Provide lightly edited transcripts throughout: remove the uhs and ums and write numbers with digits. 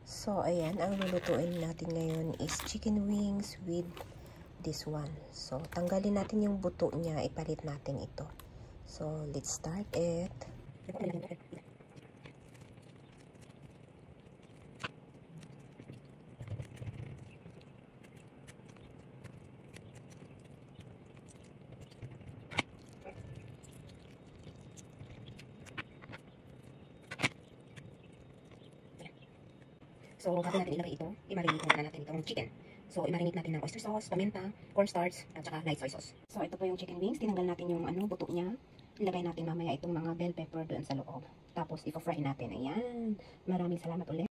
So, ayan, ang lulutuin natin ngayon is chicken wings with this one. So, tanggalin natin yung buto niya, ipalit natin ito. So, let's start it. So, bago natin ilagay ito, i-marinate muna natin itong chicken. So, i-marinate natin ng oyster sauce, paminta, cornstarch, at saka light soy sauce. So, ito po yung chicken wings. Tinanggal natin yung buto niya. Ilagay natin mamaya itong mga bell pepper doon sa loob. Tapos, i-fry natin. Ayan. Maraming salamat ulit.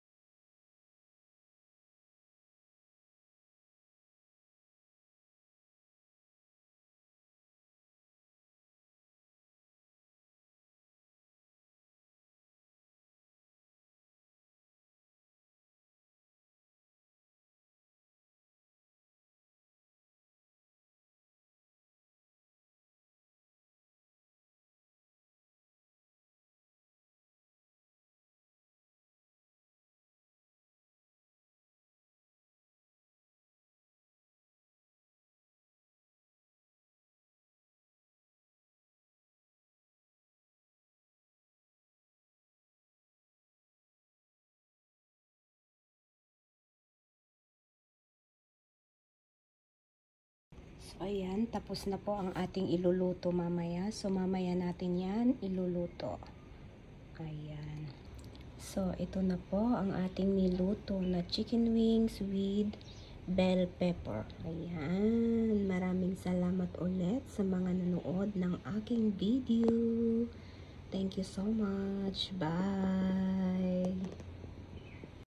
So, ayan. Tapos na po ang ating iluluto mamaya. So, mamaya natin yan iluluto. Ayan. So, ito na po ang ating niluto na chicken wings with bell pepper. Ayan. Maraming salamat ulit sa mga nanood ng aking video. Thank you so much. Bye!